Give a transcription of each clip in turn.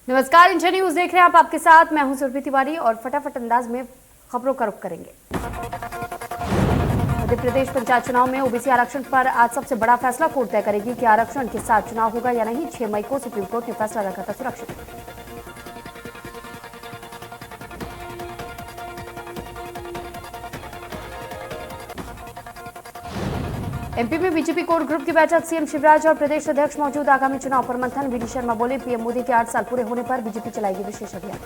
नमस्कार, India news देख रहे हैं आप। आपके साथ मैं हूं सुरभि तिवारी और फटाफट अंदाज में खबरों का रुख करेंगे। मध्य प्रदेश पंचायत चुनाव में ओबीसी आरक्षण पर आज सबसे बड़ा फैसला कोर्ट तय करेगी कि आरक्षण के साथ चुनाव होगा या नहीं। 6 मई को सुप्रीम कोर्ट ने फैसला रखा था सुरक्षित। एमपी में बीजेपी कोर ग्रुप की बैठक, सीएम शिवराज और प्रदेश अध्यक्ष मौजूद। आगामी चुनाव पर मंथन। वीडी शर्मा बोले, पीएम मोदी के 8 साल पूरे होने पर बीजेपी चलाएगी विशेष अभियान।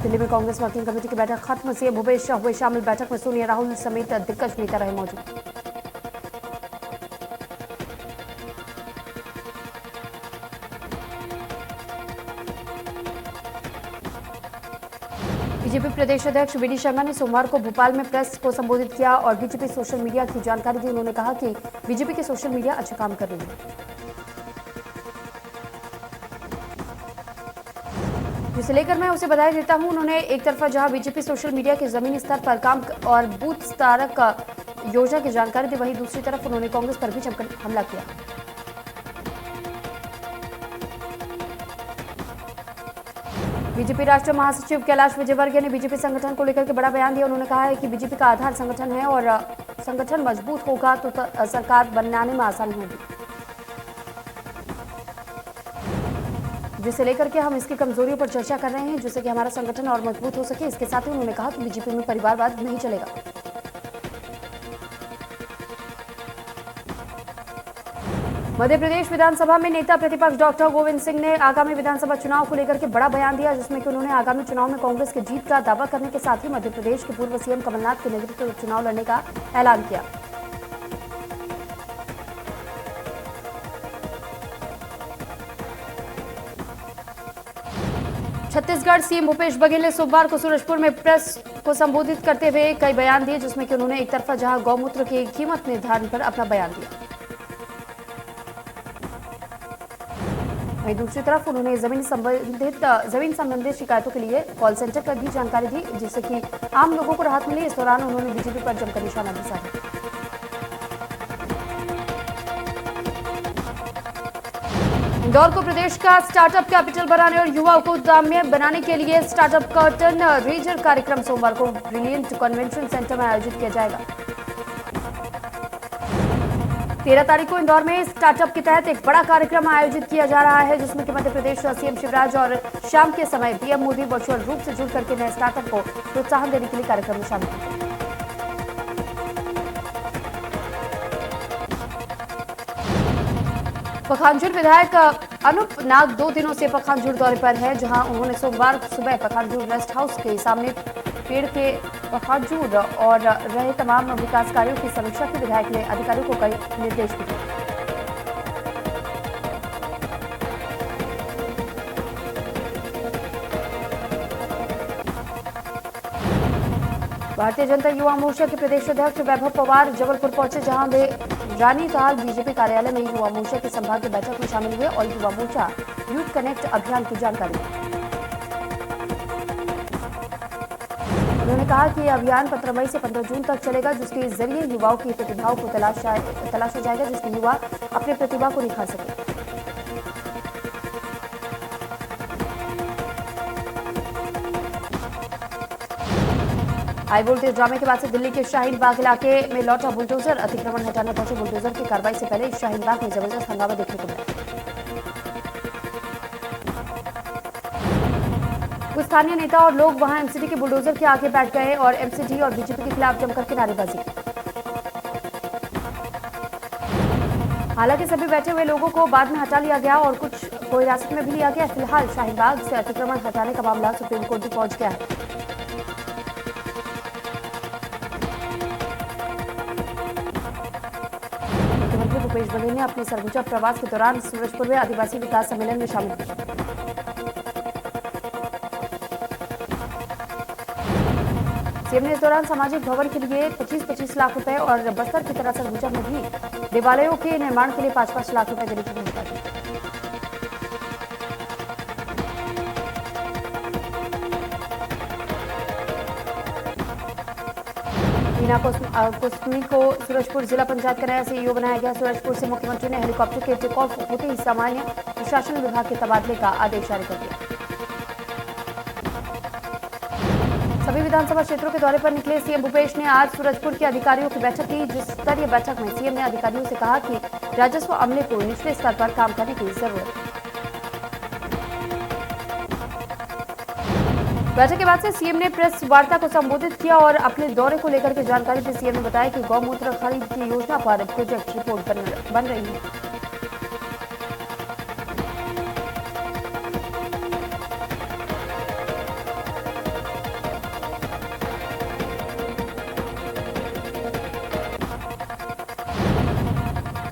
दिल्ली में कांग्रेस वर्किंग कमेटी की बैठक खत्म। सीएम भूपेश हुए शामिल। बैठक में सोनिया, राहुल समेत दिग्गज नेता रहे मौजूद। बीजेपी प्रदेश अध्यक्ष वीडी शर्मा ने सोमवार को भोपाल में प्रेस को संबोधित किया और बीजेपी सोशल मीडिया की जानकारी दी। उन्होंने कहा कि बीजेपी के सोशल मीडिया अच्छा काम कर रही है, जिसे लेकर मैं उसे बधाई देता हूं। उन्होंने एक तरफा जहां बीजेपी सोशल मीडिया के जमीनी स्तर पर काम और बूथ स्तर योजना की जानकारी दी, वहीं दूसरी तरफ उन्होंने कांग्रेस पर भी जमकर हमला किया। बीजेपी राष्ट्रीय महासचिव कैलाश विजयवर्गीय ने बीजेपी संगठन को लेकर के बड़ा बयान दिया। उन्होंने कहा है कि बीजेपी का आधार संगठन है और संगठन मजबूत होगा तो सरकार बनाने में आसानी होगी, जिसे लेकर के हम इसकी कमजोरियों पर चर्चा कर रहे हैं, जिससे कि हमारा संगठन और मजबूत हो सके। इसके साथ ही उन्होंने कहा कि बीजेपी में परिवारवाद नहीं चलेगा। मध्य प्रदेश विधानसभा में नेता प्रतिपक्ष डॉक्टर गोविंद सिंह ने आगामी विधानसभा चुनाव को लेकर के बड़ा बयान दिया, जिसमें कि उन्होंने आगामी चुनाव में कांग्रेस की जीत का दावा करने के साथ ही मध्य प्रदेश के पूर्व सीएम कमलनाथ के नेतृत्व में चुनाव लड़ने का ऐलान किया। छत्तीसगढ़ सीएम भूपेश बघेल ने सोमवार को सूरजपुर में प्रेस को संबोधित करते हुए कई बयान दिए, जिसमें कि उन्होंने एक तरफा जहां गौमूत्र की कीमत निर्धारण पर अपना बयान दिया, वहीं दूसरी तरफ उन्होंने जमीन संबंधित शिकायतों के लिए कॉल सेंटर पर भी जानकारी दी, जिससे कि आम लोगों को राहत मिली। इस दौरान उन्होंने बीजेपी पर जमकर निशाना भी साधा। इंदौर को प्रदेश का स्टार्टअप कैपिटल बनाने और युवाओं को उद्यमी बनाने के लिए स्टार्टअप कर्टन रेजर कार्यक्रम सोमवार को ब्रिलियंट कन्वेंशन सेंटर में आयोजित किया जाएगा। 13 तारीख को इंदौर में स्टार्टअप के तहत एक बड़ा कार्यक्रम आयोजित किया जा रहा है, जिसमें कि मध्य प्रदेश सीएम शिवराज और शाम के समय पीएम मोदी वर्चुअल रूप से जुड़ करके नए स्टार्टअप को प्रोत्साहन देने के लिए कार्यक्रम में शामिल होंगे। पखांजूर विधायक अनूप नाग 2 दिनों से पखांजूर दौरे पर है, जहां उन्होंने सोमवार सुबह पखांजूर रेस्ट हाउस के सामने पेड़ के पखांजूर और रहे तमाम विकास कार्यों की समीक्षा की। विधायक ने अधिकारियों को कई निर्देश दिए। भारतीय जनता युवा मोर्चा के प्रदेश अध्यक्ष वैभव पवार जबलपुर पहुंचे, जहां वे रानीताल बीजेपी कार्यालय में युवा मोर्चा की संभागीय बैठक में शामिल हुए और युवा मोर्चा यूथ कनेक्ट अभियान की जानकारी दी। उन्होंने कहा कि यह अभियान 15 मई से 15 जून तक चलेगा, जिसके जरिए युवाओं की प्रतिभाओं को तलाशा जाएगा, जिसके युवा अपनी प्रतिभा को निखार सके। हाई वोल्टेज ड्रामे के बाद से दिल्ली के शाहीन बाग इलाके में लौटा बुलडोजर। अतिक्रमण हटाने पहुंचे बुलडोजर की कार्रवाई से पहले शाहीन बाग में जबरदस्त हंगामा देखने को मिला। कुछ स्थानीय नेता और लोग वहां एमसीडी के बुलडोजर के आगे बैठ गए और एमसीडी और बीजेपी के खिलाफ जमकर के नारेबाजी की। हालांकि सभी बैठे हुए लोगों को बाद में हटा लिया गया और कुछ को हिरासत में भी लिया गया। फिलहाल शाहीन बाग से अतिक्रमण हटाने का मामला सुप्रीम कोर्ट भी पहुंच गया है। मुख्यमंत्री भूपेश बघेल ने अपने सरगुजा प्रवास के दौरान सूरजपुर में आदिवासी विकास सम्मेलन में शामिल हुए। सीएम ने इस दौरान सामाजिक भवन के लिए 25-25 लाख रुपए और बस्तर की तरह सरगुजा में भी देवालयों के निर्माण के लिए 5-5 लाख रुपए देने की घोषणा की। मीना कुसमी को सूरजपुर जिला पंचायत का नया सीईओ बनाया गया। सूरजपुर से मुख्यमंत्री ने हेलीकॉप्टर के टेक ऑफ होते ही सामान्य प्रशासन विभाग के तबादले का आदेश जारी कर दिया। सभी विधानसभा क्षेत्रों के दौरे पर निकले सीएम भूपेश ने आज सूरजपुर के अधिकारियों की बैठक की। जिस स्तरीय बैठक में सीएम ने अधिकारियों से कहा कि राजस्व अमले को निचले स्तर पर काम करने की जरूरत है। बैठक के बाद से सीएम ने प्रेस वार्ता को संबोधित किया और अपने दौरे को लेकर के जानकारी दी। सीएम ने बताया कि गौमूत्र खरीद की योजना पर प्रोजेक्ट रिपोर्ट बन रही है।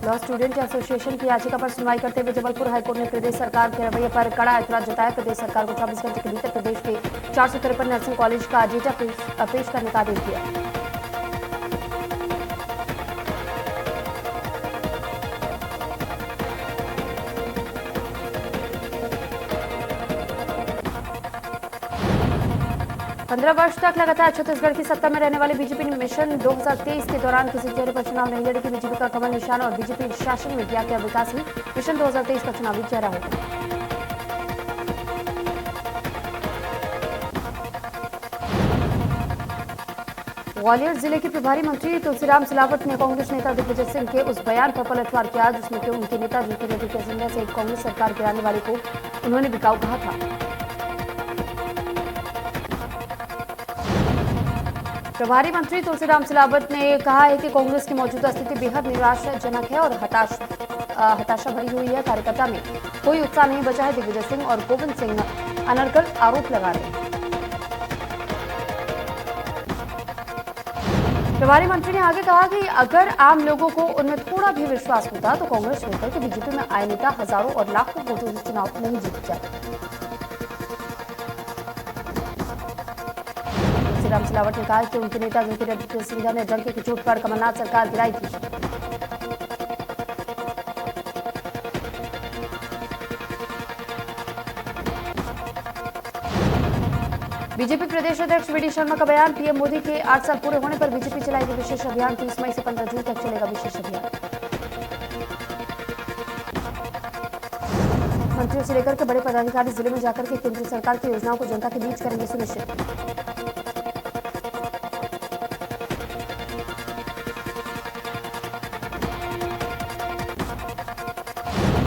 लॉ स्टूडेंट एसोसिएशन की याचिका पर सुनवाई करते हुए जबलपुर हाईकोर्ट ने प्रदेश सरकार के रवैये पर कड़ा ऐतराज जताया। प्रदेश सरकार को 24 घंटे के भीतर प्रदेश के 453 नर्सिंग कॉलेज का डेटा पेश करने का आदेश दिया। पंद्रह वर्ष तक लगातार छत्तीसगढ़ की सत्ता में रहने वाली बीजेपी ने मिशन 2023 के दौरान किसी चेहरे पर चुनाव नहीं लड़ेगी। बीजेपी का कमल निशान और बीजेपी शासन में किया गया विकास ही मिशन 2023 का चुनावी चेहरा होगा। ग्वालियर जिले के प्रभारी मंत्री तुलसीराम सिलावट ने कांग्रेस नेता दिग्विजय सिंह के उस बयान पर पलटवार किया जिसमें कि उनके नेता ज्योतिरादित्य सिंधिया से कांग्रेस सरकार गिराने वाले को उन्होंने बिकाऊ कहा था। प्रभारी मंत्री तुलसीराम सिलावट ने कहा है कि कांग्रेस की मौजूदा स्थिति बेहद निराशाजनक है और हताशा भरी हुई है। कार्यकर्ता में कोई उत्साह नहीं बचा है। दिग्विजय सिंह और गोविंद सिंह अनर्गल आरोप लगा रहे हैं। प्रभारी मंत्री ने आगे कहा कि अगर आम लोगों को उनमें थोड़ा भी विश्वास होता तो कांग्रेस छोड़कर के बीजेपी में आए नेता हजारों और लाखों वोटों से चुनाव नहीं जीत जाते। तुलसीराम सिलावट ने कहा कि उनके नेता ज्योतिरादित्य सिंधिया ने डंके की चोट पर कमलनाथ सरकार गिराई थी। बीजेपी प्रदेश अध्यक्ष वी डी शर्मा का बयान। पीएम मोदी के 8 साल पूरे होने पर बीजेपी चलाएगी विशेष अभियान। 30 मई से 15 जून तक चलेगा विशेष अभियान। मंत्रियों से लेकर के बड़े पदाधिकारी जिले में जाकर के केंद्र सरकार की योजनाओं को जनता के बीच करेंगे सुनिश्चित।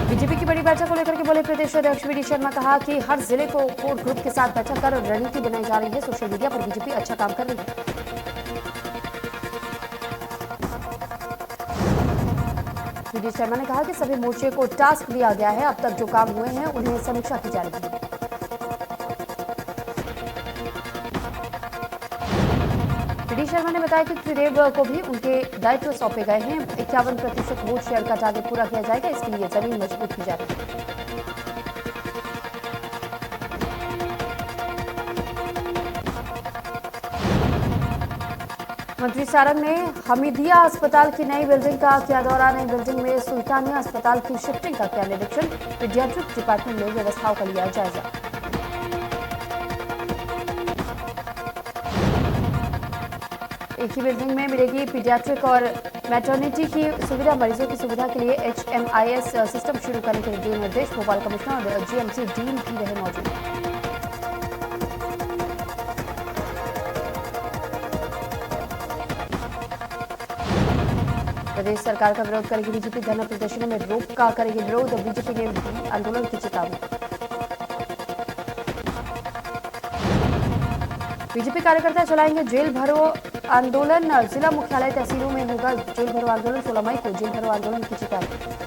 बीजेपी की बड़ी बैठक को लेकर के बोले प्रदेश अध्यक्ष वी डी शर्मा। कहा कि हर जिले को कोर ग्रुप के साथ बैठक कर रणनीति बनाई जा रही है। सोशल मीडिया पर बीजेपी अच्छा काम कर रही है। वी डी शर्मा ने कहा कि सभी मोर्चे को टास्क दिया गया है। अब तक जो काम हुए हैं उन्हें समीक्षा की जा रही है। वी डी शर्मा ने बताया कि त्रिदेव को भी उनके दायित्व सौंपे गए हैं। 51% वोट शेयर का टारगेट पूरा किया जाएगा। इसके लिए जमीन मजबूत की जा रही है। मंत्री सारंग ने हमीदिया अस्पताल की नई बिल्डिंग का किया दौरा। नई बिल्डिंग में सुल्तानिया अस्पताल की शिफ्टिंग का किया निरीक्षण। पीडियाट्रिक डिपार्टमेंट में व्यवस्थाओं का लिया जायजा। एक ही बिल्डिंग में मिलेगी पीडियाट्रिक और मैटरनिटी की सुविधा। मरीजों की सुविधा के लिए HMIS सिस्टम शुरू करने के दिए निर्देश। भोपाल कमिश्नर और GMC डीन भी रहे मौजूद। प्रदेश सरकार का विरोध करेगी बीजेपी। धरना प्रदर्शनों में रोक का करेगी विरोध। बीजेपी ने दी आंदोलन की चेतावनी। बीजेपी कार्यकर्ता चलाएंगे जेल भरो आंदोलन। जिला मुख्यालय तहसीलों में होगा जेल भरो आंदोलन। 16 मई को जेल भरो आंदोलन की चेतावनी।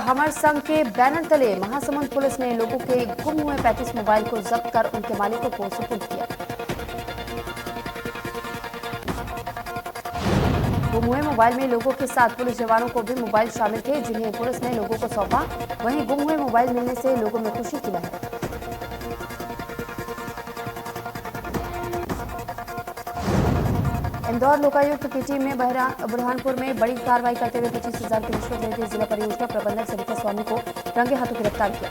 हमर संघ के बैनर तले महासमुंद पुलिस ने लोगों के गुम हुए 35 मोबाइल को जब्त कर उनके मालिकों को सुपुर्द किया। गुम हुए मोबाइल में लोगों के साथ पुलिस जवानों को भी मोबाइल शामिल थे जिन्हें पुलिस ने लोगों को सौंपा। वहीं गुम हुए मोबाइल मिलने से लोगों में खुशी की लहर। इंदौर लोकायुक्त की टीम ने बुरहानपुर में बड़ी कार्रवाई करते हुए 25,000 की रिश्वत लेते जिला परियोजना प्रबंधक सरिता स्वामी को रंगे हाथों गिरफ्तार किया।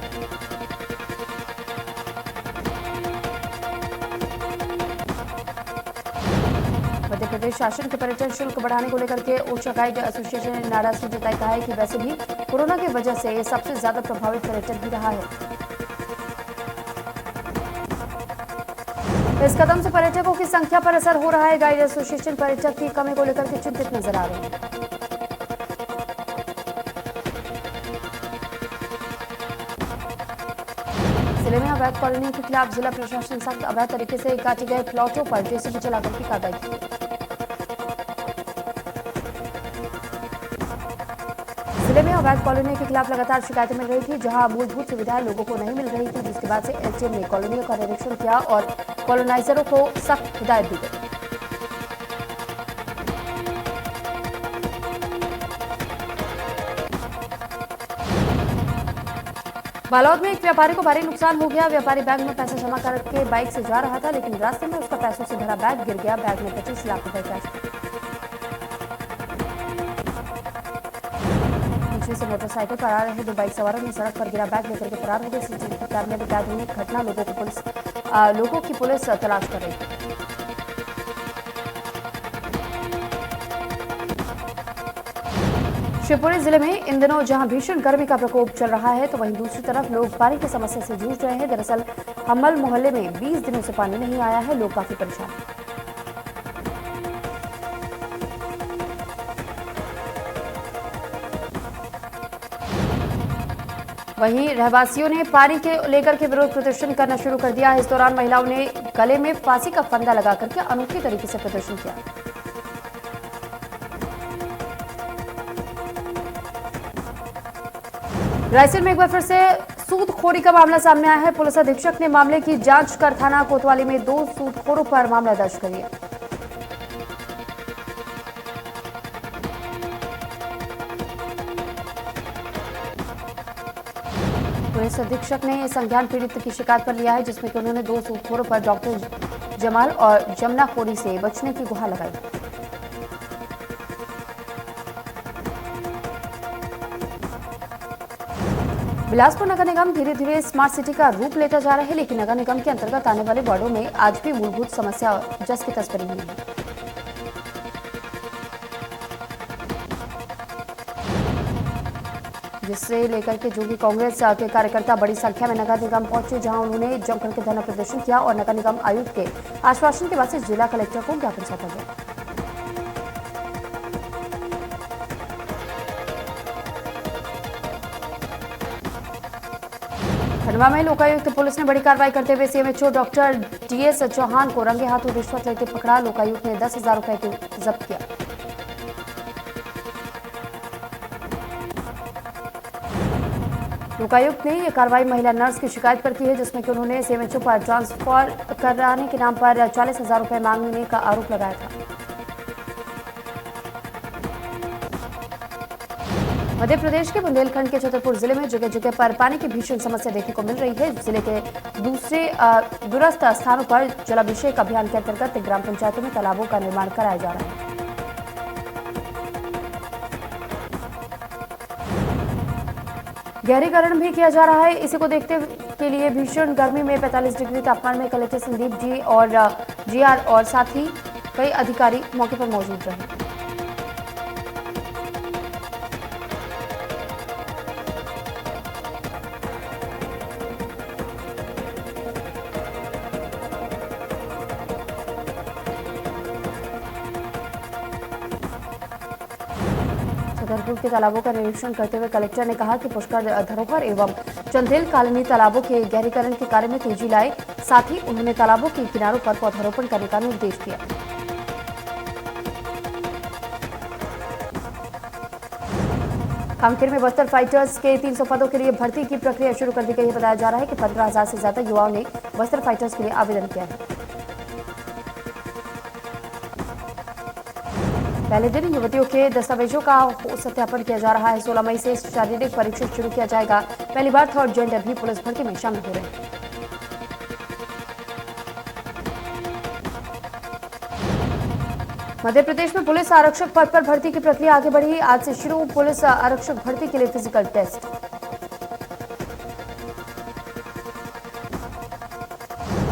मध्य प्रदेश शासन के पर्यटन शुल्क बढ़ाने को लेकर के ओरछा गाइड एसोसिएशन ने नाराजगी जताई। कहा है कि वैसे भी कोरोना की वजह से सबसे ज्यादा प्रभावित पर्यटन ही रहा है। इस कदम से पर्यटकों की संख्या पर असर हो रहा है। गाइड एसोसिएशन पर्यटक की कमी को लेकर के चिंतित नजर आ रहे हैं। जिले में अवैध कॉलोनी के खिलाफ जिला प्रशासन सख्त। अवैध तरीके से काटे गए प्लॉटों पर जेसीबी चलाकर की कार्रवाई की। जिले में अवैध कॉलोनी के खिलाफ लगातार शिकायतें मिल रही थी, जहां मूलभूत सुविधाएं लोगों को नहीं मिल रही थी, जिसके बाद से एसडीएम ने कॉलोनियों का निरीक्षण किया और कॉलोनाइजरों को सख्त हिदायत दी गई। बालोद में एक व्यापारी को भारी नुकसान हो गया। व्यापारी बैंक में पैसा जमा करके बाइक से जा रहा था, लेकिन रास्ते में उसका पैसों से भरा बैग गिर गया। बैग में 25 लाख रुपए कैश थे। पीछे से मोटरसाइकिल पर आ रहे 2 बाइक सवारों ने सड़क पर गिरा बैग लेकर के फरार हो गए। सीसीटीवी कैमरे में कैद हुई घटना लोगों की पुलिस तलाश कर रही है। शिवपुरी जिले में इन दिनों जहां भीषण गर्मी का प्रकोप चल रहा है, तो वहीं दूसरी तरफ लोग पानी की समस्या से जूझ रहे हैं। दरअसल हम्मल मोहल्ले में 20 दिनों से पानी नहीं आया है। लोग काफी परेशान हैं। वहीं रहवासियों ने पानी के लेकर के विरोध प्रदर्शन करना शुरू कर दिया। इस दौरान महिलाओं ने गले में फांसी का फंदा लगा करके अनोखे तरीके से प्रदर्शन किया। रायसेन में एक बार फिर से सूदखोरी का मामला सामने आया है। पुलिस अधीक्षक ने मामले की जांच कर थाना कोतवाली में 2 सूदखोरों पर मामला दर्ज कर लिया। पुलिस अधीक्षक ने संज्ञान पीड़ित की शिकायत पर लिया है, जिसमें कि उन्होंने 2 सूदखोरों पर डॉक्टर जमाल और जमुनाखोरी से बचने की गुहार लगाई। बिलासपुर नगर निगम धीरे धीरे स्मार्ट सिटी का रूप लेता जा रहा है, लेकिन नगर निगम के अंतर्गत आने वाले वार्डों में आज भी मूलभूत समस्या जस की तस बनी हुई है। जिससे लेकर के जो भी कांग्रेस के कार्यकर्ता बड़ी संख्या में नगर निगम पहुंचे, जहां उन्होंने जमकर के धरना प्रदर्शन किया और नगर निगम आयुक्त के आश्वासन के बाद से जिला कलेक्टर को ज्ञापन सौंपा गया। खंडवा में लोकायुक्त पुलिस ने बड़ी कार्रवाई करते हुए सीएमएचओ डॉक्टर टीएस चौहान को रंगे हाथों रिश्वत लेते पकड़ा। लोकायुक्त ने 10,000 रुपए को जब्त किया। लोकायुक्त ने यह कार्रवाई महिला नर्स की शिकायत पर की है, जिसमें कि उन्होंने सीएमएचओ पर ट्रांसफर कराने के नाम पर 40,000 रुपए मांगने का आरोप लगाया था। मध्य प्रदेश के बुंदेलखंड के छतरपुर जिले में जगह जगह पर पानी की भीषण समस्या देखने को मिल रही है। जिले के दूसरे दूरस्थ स्थानों पर जलाभिषेक अभियान के अंतर्गत ग्राम पंचायतों में तालाबों का निर्माण कराया जा रहा है। गहरीकरण भी किया जा रहा है। इसी को देखते के लिए भीषण गर्मी में 45 डिग्री तापमान में कलेक्टर संदीप जी और जीआर और साथ ही कई अधिकारी मौके पर मौजूद रहे। छतरपुर के तालाबों का निरीक्षण करते हुए कलेक्टर ने कहा कि पुष्कर धरोहर एवं चंदेल कॉलोनी तालाबों के गहरीकरण के कार्य में तेजी लाए। साथ ही उन्होंने तालाबों के किनारों पर पौधारोपण करने का निर्देश दिया। कांकेर में बस्तर फाइटर्स के 300 पदों के लिए भर्ती की प्रक्रिया शुरू कर दी गई है। बताया जा रहा है कि 15,000 से ज्यादा युवाओं ने बस्तर फाइटर्स के लिए आवेदन किया है। पहले दिन युवतियों के दस्तावेजों का सत्यापन किया जा रहा है। 16 मई से शारीरिक परीक्षण शुरू किया जाएगा। पहली बार थर्ड जेंडर भी पुलिस भर्ती में शामिल हो रहे हैं। मध्य प्रदेश में पुलिस आरक्षक पद पर भर्ती की प्रक्रिया आगे बढ़ी। आज से शुरू पुलिस आरक्षक भर्ती के लिए फिजिकल टेस्ट।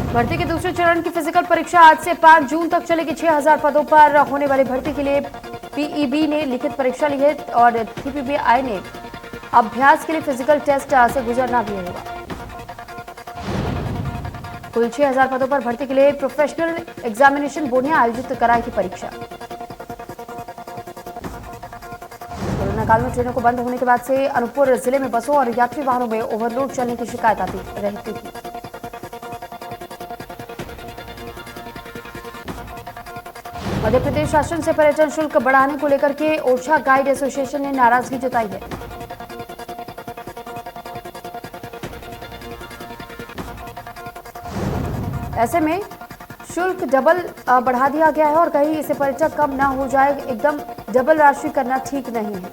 भर्ती के दूसरे चरण की फिजिकल परीक्षा आज से 5 जून तक चलेगी। 6000 पदों पर होने वाली भर्ती के लिए पीईबी ने लिखित परीक्षा ली है और पीपीबीआई ने अभ्यास के लिए फिजिकल टेस्ट से गुजरना भी होगा। कुल 6000 पदों पर भर्ती के लिए प्रोफेशनल एग्जामिनेशन बोर्ड ने आयोजित कराई थी परीक्षा। कोरोना काल में ट्रेनों को बंद होने के बाद से अनूपपुर जिले में बसों और यात्री वाहनों में ओवरलोड चलने की शिकायत आती रहती थी। मध्य प्रदेश शासन से पर्यटन शुल्क बढ़ाने को लेकर के ओरछा गाइड एसोसिएशन ने नाराजगी जताई है। ऐसे में शुल्क डबल बढ़ा दिया गया है और कहीं इसे पर्यटक कम ना हो जाए, एकदम डबल राशि करना ठीक नहीं है।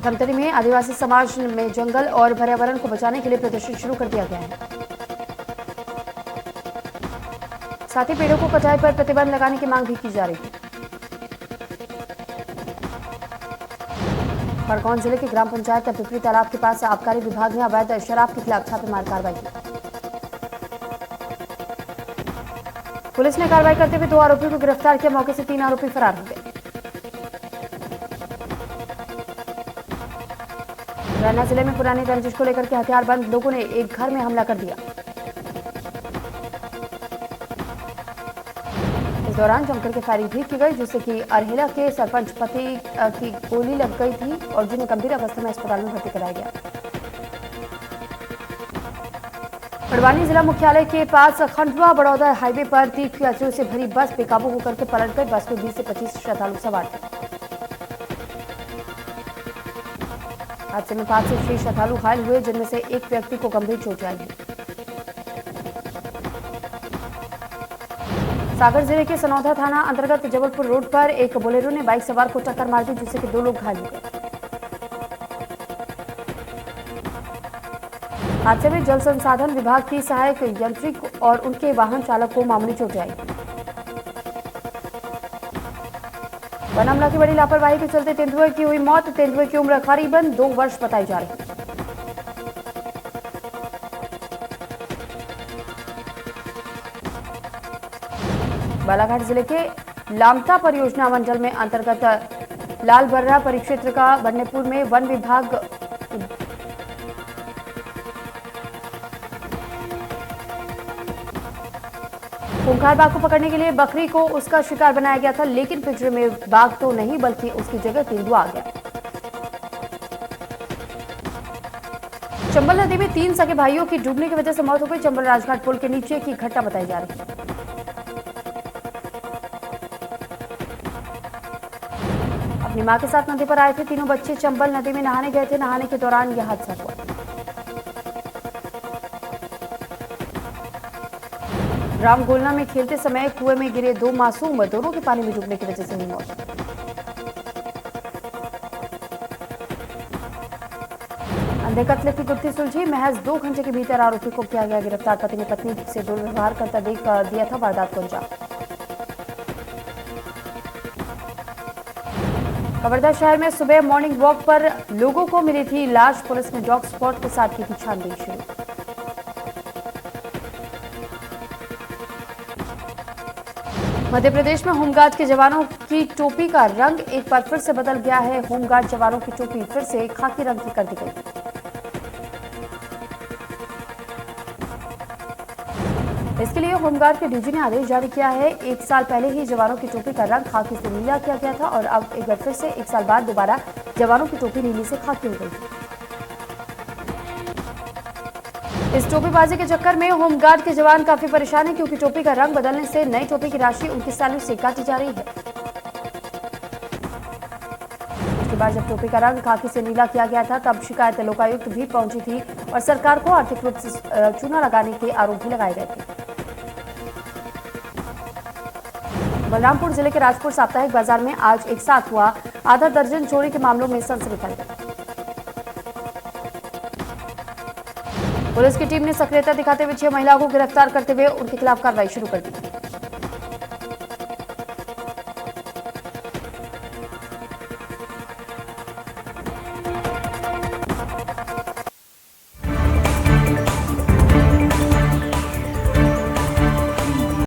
धमतरी में आदिवासी समाज में जंगल और पर्यावरण को बचाने के लिए प्रदर्शन शुरू कर दिया गया है। साथ ही पेड़ों को कटाई पर प्रतिबंध लगाने की मांग भी की जा रही है। खरगोन जिले की ग्राम पंचायत पिपरी तालाब के पास आबकारी विभाग ने अवैध शराब के खिलाफ छापेमार कार्रवाई की। पुलिस ने कार्रवाई करते हुए 2 आरोपियों को गिरफ्तार किया। मौके से 3 आरोपी फरार हो गए। मुरैना जिले में पुरानी रंजिश को लेकर के हथियारबंद लोगों ने एक घर में हमला कर दिया। इस दौरान जमकर के फायरिंग भी की गई, जिससे कि अरहेला के सरपंच पति की गोली लग गई थी और जिन्हें गंभीर अवस्था में अस्पताल में भर्ती कराया गया। बड़वानी जिला मुख्यालय के पास खंडवा बड़ौदा हाईवे पर तीर्थयात्रियों से भरी बस बेकाबू होकर के पलट गई। बस में 20 से 25 श्रद्धालु सवार थे। हादसे में 5 से 6 श्रद्धालु घायल हुए, जिनमें से एक व्यक्ति को गंभीर चोट आई है। सागर जिले के सनौधा थाना अंतर्गत जबलपुर रोड पर एक बोलेरो ने बाइक सवार को टक्कर मार दी, जिससे कि 2 लोग घायल हो गए। हादसे में जल संसाधन विभाग की सहायक यंत्रिक और उनके वाहन चालक को मामूली चोटें आई। वन अमला की बड़ी लापरवाही के चलते तेंदुए की हुई मौत। तेंदुए की उम्र करीबन 2 वर्ष बताई जा रही है। बालाघाट जिले के लामटा परियोजना मंडल में अंतर्गत लालबर्रा परिक्षेत्र का बन्नेपुर में वन विभाग खूंखार बाघ को पकड़ने के लिए बकरी को उसका शिकार बनाया गया था, लेकिन पिंजरे में बाघ तो नहीं बल्कि उसकी जगह तेंदुआ आ गया। चंबल नदी में 3 सगे भाइयों की डूबने की वजह से मौत हो गई। चंबल राजघाट पुल के नीचे की घटना बताई जा रही है। अपनी मां के साथ नदी पर आए थे तीनों बच्चे चंबल नदी में नहाने गए थे। नहाने के दौरान यह हादसा हुआ। राम गोलना में खेलते समय कुएं में गिरे 2 मासूम, दोनों के पानी में डूबने की वजह से हुई मौत। अंधे कत्ल की गुत्थी सुलझी। महज 2 घंटे के भीतर आरोपी को किया गया गिरफ्तार। पति ने पत्नी से दुर्व्यवहार करता देख दिया था वारदात को अंजाम। कवर्धा शहर में सुबह मॉर्निंग वॉक पर लोगों को मिली थी लाश। पुलिस ने डॉग स्पॉट के साथ की थी छानबीन शुरू। मध्य प्रदेश में होमगार्ड के जवानों की टोपी का रंग एक बार फिर से बदल गया है। होमगार्ड जवानों की टोपी फिर से खाकी रंग की कर दी गई। इसके लिए होमगार्ड के डीजी ने आदेश जारी किया है। 1 साल पहले ही जवानों की टोपी का रंग खाकी से नीला किया गया था और अब एक बार फिर से 1 साल बाद दोबारा जवानों की टोपी नीली से खाकी हो गई थी। इस टोपीबाजी के चक्कर में होमगार्ड के जवान काफी परेशान हैं, क्योंकि टोपी का रंग बदलने से नई टोपी की राशि उनकी सैलरी से काटी जा रही है। इसके बाद जब टोपी का रंग खाकी से नीला किया गया था, तब शिकायत लोकायुक्त भी पहुंची थी और सरकार को आर्थिक रूप से चूना लगाने के आरोप भी लगाए गए थे। बलरामपुर जिले के राजपुर साप्ताहिक बाजार में आज एक साथ हुआ आधा दर्जन चोरी के मामलों में सनसनी फैल गई। पुलिस की टीम ने सक्रियता दिखाते हुए 6 महिलाओं को गिरफ्तार करते हुए उनके खिलाफ कार्रवाई शुरू कर दी।